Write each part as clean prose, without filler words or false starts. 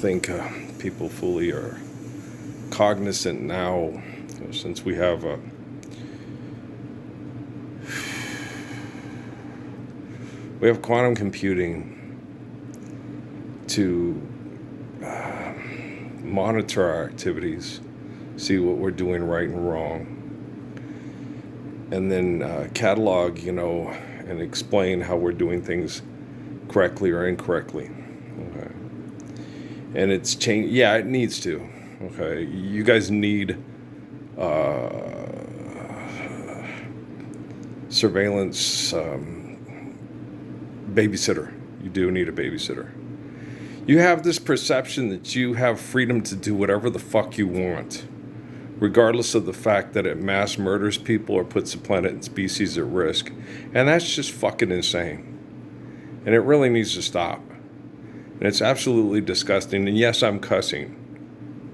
think people fully are cognizant now, since we have quantum computing to monitor our activities, see what we're doing right and wrong, and then catalog, and explain how we're doing things correctly or incorrectly. Okay. And it's changed. Yeah, it needs to. Okay. You guys need surveillance babysitter. You do need a babysitter. You have this perception that you have freedom to do whatever the fuck you want, regardless of the fact that it mass murders people or puts the planet and species at risk. And that's just fucking insane. And it really needs to stop. And it's absolutely disgusting. And yes, I'm cussing.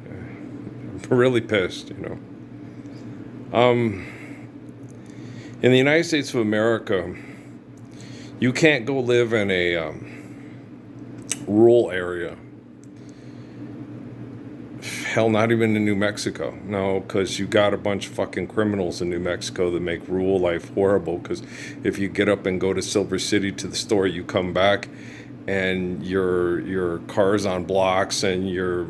I'm really pissed, In the United States of America, you can't go live in a rural area. Hell, not even in New Mexico. No, because you got a bunch of fucking criminals in New Mexico that make rural life horrible. Because if you get up and go to Silver City to the store, you come back and your car's on blocks and your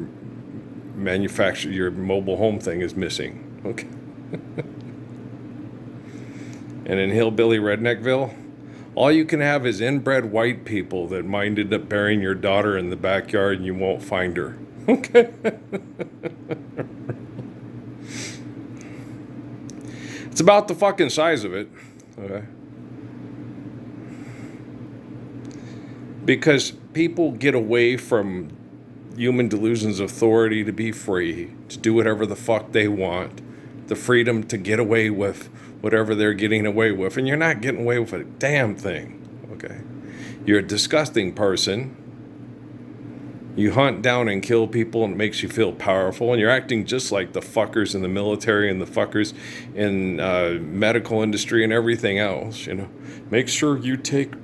mobile home thing is missing. Okay. And in Hillbilly Redneckville, all you can have is inbred white people that might end up burying your daughter in the backyard and you won't find her. Okay. It's about the fucking size of it. Okay. Because people get away from human delusions of authority to be free, to do whatever the fuck they want, the freedom to get away with whatever they're getting away with, and you're not getting away with a damn thing, okay? You're a disgusting person. You hunt down and kill people and it makes you feel powerful, and you're acting just like the fuckers in the military and the fuckers in medical industry and everything else, Make sure you take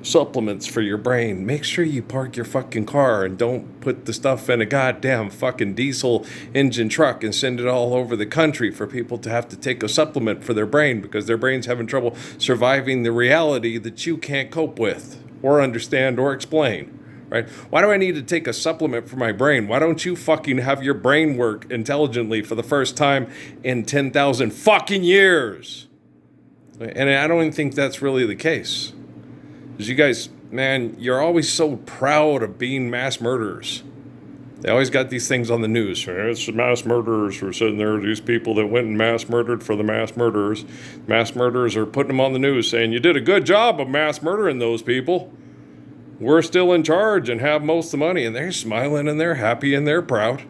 supplements for your brain. Make sure you park your fucking car and don't put the stuff in a goddamn fucking diesel engine truck and send it all over the country for people to have to take a supplement for their brain because their brain's having trouble surviving the reality that you can't cope with or understand or explain, right? Why do I need to take a supplement for my brain? Why don't you fucking have your brain work intelligently for the first time in 10,000 fucking years? And I don't even think that's really the case. Because you guys, man, you're always so proud of being mass murderers. They always got these things on the news. It's mass murderers who are sitting there, these people that went and mass murdered for the mass murderers. Mass murderers are putting them on the news saying, you did a good job of mass murdering those people. We're still in charge and have most of the money. And they're smiling and they're happy and they're proud.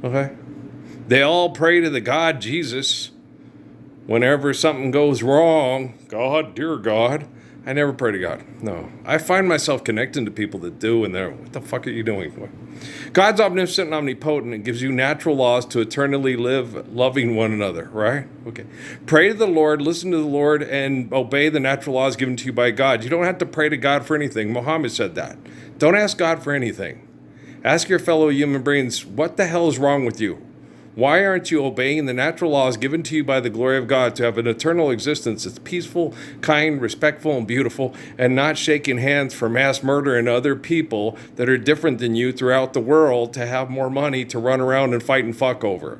Okay? They all pray to the God Jesus whenever something goes wrong. God, dear God. I never pray to God. No. I find myself connecting to people that do, and they're, what the fuck are you doing? God's omniscient and omnipotent and gives you natural laws to eternally live loving one another, right? Okay. Pray to the Lord, listen to the Lord, and obey the natural laws given to you by God. You don't have to pray to God for anything. Muhammad said that. Don't ask God for anything. Ask your fellow human beings, what the hell is wrong with you? Why aren't you obeying the natural laws given to you by the glory of God to have an eternal existence that's peaceful, kind, respectful, and beautiful, and not shaking hands for mass murder and other people that are different than you throughout the world to have more money to run around and fight and fuck over?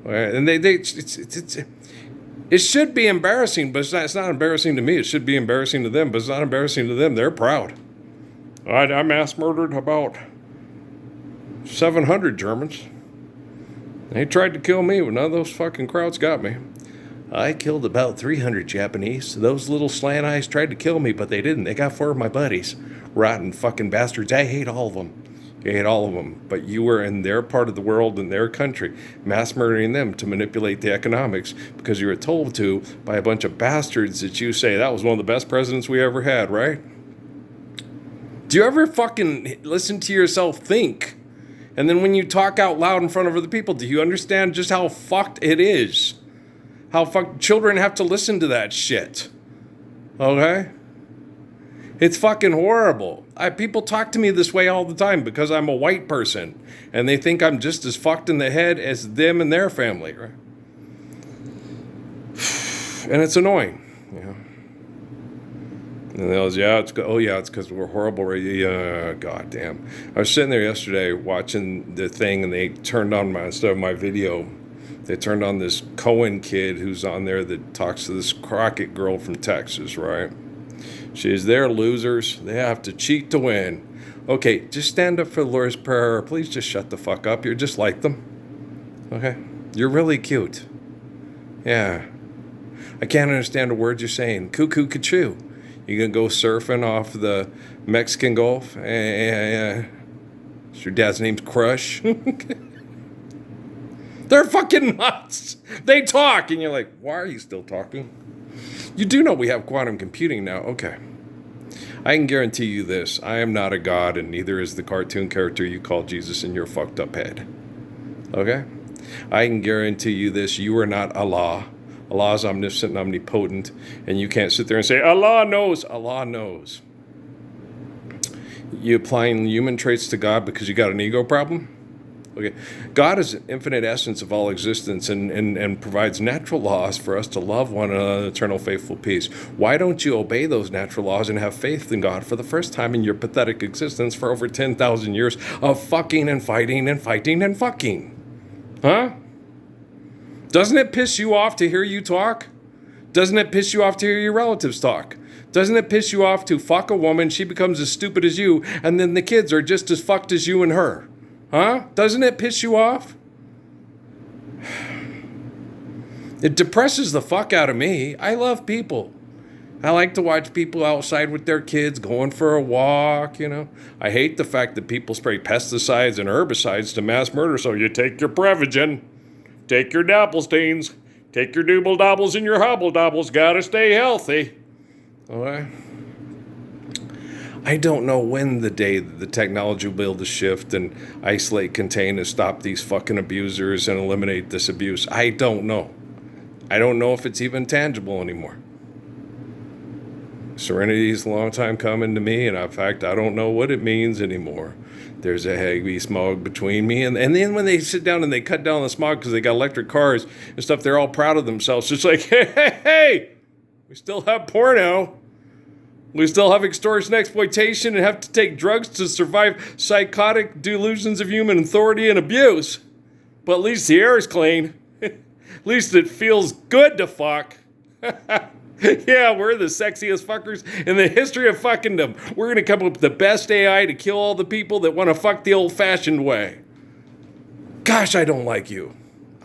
And it should be embarrassing, but it's not embarrassing to me. It should be embarrassing to them, but it's not embarrassing to them. They're proud. I mass murdered about 700 Germans. They tried to kill me, but none of those fucking crowds got me. I killed about 300 Japanese. Those little slant eyes tried to kill me, but they didn't. They got 4 of my buddies. Rotten fucking bastards. I hate all of them. I hate all of them. But you were in their part of the world, in their country, mass murdering them to manipulate the economics because you were told to by a bunch of bastards that you say, that was one of the best presidents we ever had, right? Do you ever fucking listen to yourself think? And then when you talk out loud in front of other people, do you understand just how fucked it is? How fucked children have to listen to that shit. Okay? It's fucking horrible. People talk to me this way all the time because I'm a white person, and they think I'm just as fucked in the head as them and their family, right? And it's annoying, you know. And they was, it's because we're horrible. Yeah, goddamn. I was sitting there yesterday watching the thing, and they turned on instead of my video, they turned on this Cohen kid who's on there that talks to this Crockett girl from Texas, right? They're losers. They have to cheat to win. Okay, just stand up for the Lord's Prayer. Please just shut the fuck up. You're just like them. Okay? You're really cute. Yeah. I can't understand a word you're saying. Cuckoo, cachoo. You gonna go surfing off the Mexican Gulf? Your dad's name's Crush. They're fucking nuts. They talk, and you're like, why are you still talking? You do know we have quantum computing now. Okay. I can guarantee you this. I am not a god, and neither is the cartoon character you call Jesus in your fucked up head. Okay? I can guarantee you this. You are not Allah. Allah is omniscient and omnipotent, and you can't sit there and say, Allah knows. Allah knows. You applying human traits to God because you got an ego problem? Okay. God is an infinite essence of all existence and provides natural laws for us to love one another in eternal faithful peace. Why don't you obey those natural laws and have faith in God for the first time in your pathetic existence for over 10,000 years of fucking and fighting and fighting and fucking? Huh? Doesn't it piss you off to hear you talk? Doesn't it piss you off to hear your relatives talk? Doesn't it piss you off to fuck a woman, she becomes as stupid as you, and then the kids are just as fucked as you and her? Huh? Doesn't it piss you off? It depresses the fuck out of me. I love people. I like to watch people outside with their kids going for a walk, you know. I hate the fact that people spray pesticides and herbicides to mass murder, so you take your Prevagen, take your Doppelsteins, take your Double Doubles and your Hobble Doubles. Gotta stay healthy. Okay? I don't know when the day that the technology will be able to shift and isolate, contain, and stop these fucking abusers and eliminate this abuse. I don't know. I don't know if it's even tangible anymore. Serenity is a long time coming to me, and in fact, I don't know what it means anymore. There's a heavy smog between me, and then when they sit down and they cut down the smog because they got electric cars and stuff, they're all proud of themselves. It's like, hey, we still have porno. We still have extortion, exploitation, and have to take drugs to survive psychotic delusions of human authority and abuse. But at least the air is clean. At least it feels good to fuck. Yeah, we're the sexiest fuckers in the history of fuckingdom. We're going to come up with the best AI to kill all the people that want to fuck the old-fashioned way. Gosh, I don't like you.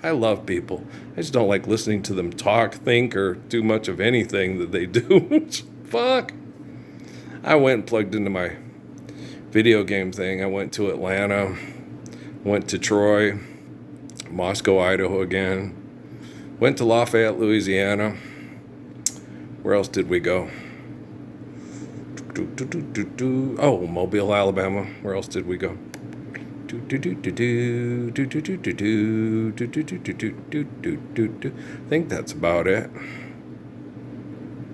I love people. I just don't like listening to them talk, think, or do much of anything that they do. Fuck. I went and plugged into my video game thing. I went to Atlanta, went to Troy, Moscow, Idaho again, went to Lafayette, Louisiana. Where else did we go? Oh, Mobile, Alabama. Where else did we go? I think that's about it.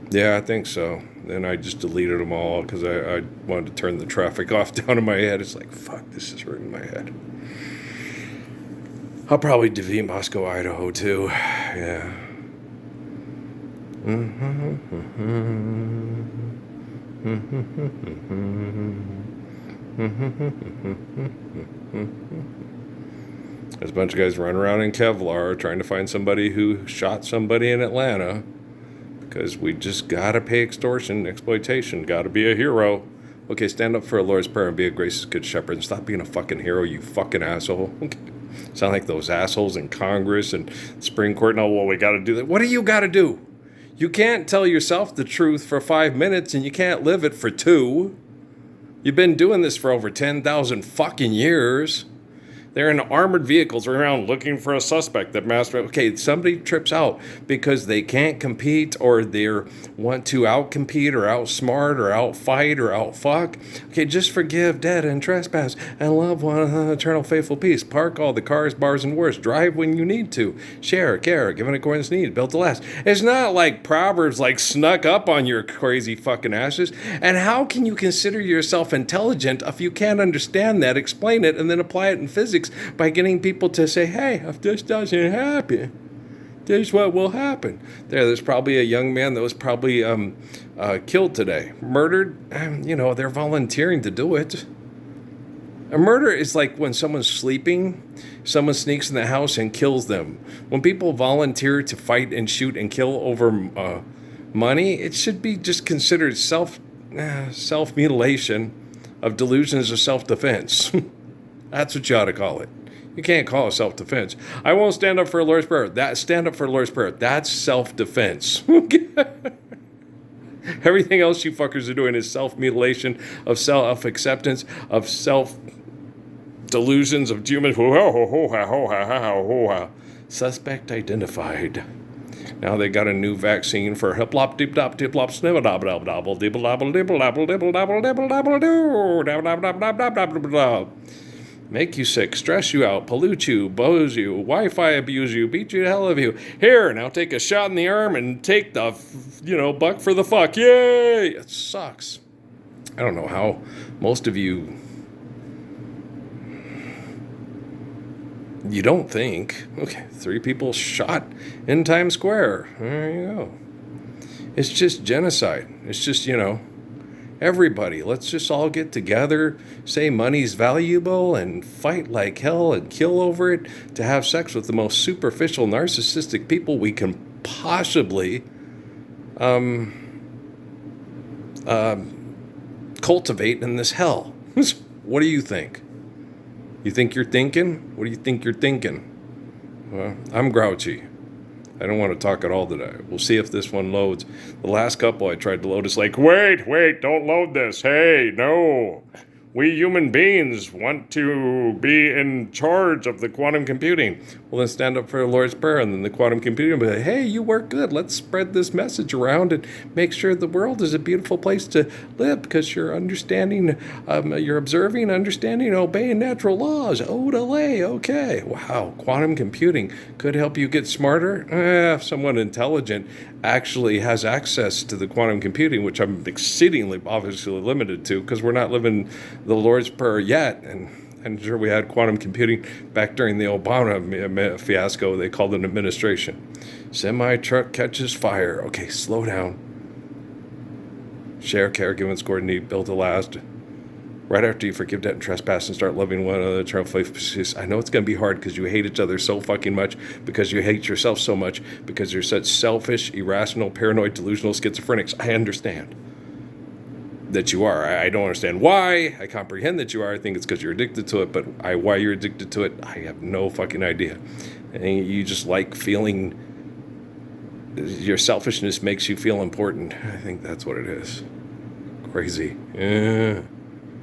Yeah, I think so. Then I just deleted them all because I wanted to turn the traffic off down in my head. It's like, fuck, this is hurting my head. I'll probably delete Moscow, Idaho, too. Yeah. There's a bunch of guys running around in Kevlar trying to find somebody who shot somebody in Atlanta. Because we just gotta pay extortion, exploitation, gotta be a hero. Okay, stand up for a Lord's Prayer and be a gracious good shepherd and stop being a fucking hero, you fucking asshole. Okay. Sound like those assholes in Congress and Supreme Court. No, well, we gotta do that. What do you gotta do? You can't tell yourself the truth for 5 minutes and you can't live it for 2. You've been doing this for over 10,000 fucking years. They're in armored vehicles around looking for a suspect that okay, somebody trips out because they can't compete or they want to outcompete or outsmart or outfight or outfuck. Okay, just forgive, dead, and trespass and love one another, eternal faithful peace. Park all the cars, bars, and wars. Drive when you need to. Share, care, given according to need, built to last. It's not like Proverbs like snuck up on your crazy fucking asses. And how can you consider yourself intelligent if you can't understand that, explain it, and then apply it in physics by getting people to say, hey, if this doesn't happen, this is what will happen. There's probably a young man that was probably killed today, murdered. They're volunteering to do it. A murder is like when someone's sleeping, someone sneaks in the house and kills them. When people volunteer to fight and shoot and kill over money, it should be just considered self-mutilation of delusions of self-defense. That's what you ought to call it. You can't call it self-defense. I won't stand up for a Lord's Prayer. Stand up for a Lord's Prayer. That's self-defense. Everything else you fuckers are doing is self-mutilation, of self-acceptance, of self-delusions of human. Suspect identified. Now they got a new vaccine for hiplop deep dop dip lop snibble dobble dobble dobble dibble dobble dibble dobble dibble dobble dibble dobble doo dobble dobble dobble dobble dobble. Make you sick, stress you out, pollute you, bose you, Wi-Fi abuse you, beat you to hell of you. Here, now take a shot in the arm and take the, buck for the fuck. Yay! It sucks. I don't know how most of you don't think. Okay, 3 people shot in Times Square. There you go. It's just genocide. It's just, everybody, let's just all get together, say money's valuable, and fight like hell and kill over it to have sex with the most superficial, narcissistic people we can possibly cultivate in this hell. What do you think? You think you're thinking? What do you think you're thinking? Well, I'm grouchy. I don't want to talk at all today. We'll see if this one loads. The last couple I tried to load is like, wait, don't load this. Hey, no. We human beings want to be in charge of the quantum computing. Well, then stand up for the Lord's Prayer, and then the quantum computing will be like, hey, you work good. Let's spread this message around and make sure the world is a beautiful place to live because you're understanding, you're observing, understanding, obeying natural laws. Odele, okay. Wow, quantum computing could help you get smarter. If someone intelligent actually has access to the quantum computing, which I'm exceedingly obviously limited to because we're not living the Lord's Prayer yet. And I'm sure we had quantum computing back during the Obama fiasco. They called it administration. Semi-truck catches fire. Okay, slow down. Share, care, give, and score, need, build to last. Right after you forgive debt and trespass and start loving one another, eternal faith. I know it's going to be hard because you hate each other so fucking much, because you hate yourself so much, because you're such selfish, irrational, paranoid, delusional schizophrenics. I understand that you are. I don't understand why. I comprehend that you are. I think it's because you're addicted to it, but why you're addicted to it, I have no fucking idea. And you just like feeling, your selfishness makes you feel important. I think that's what it is. Crazy. Yeah.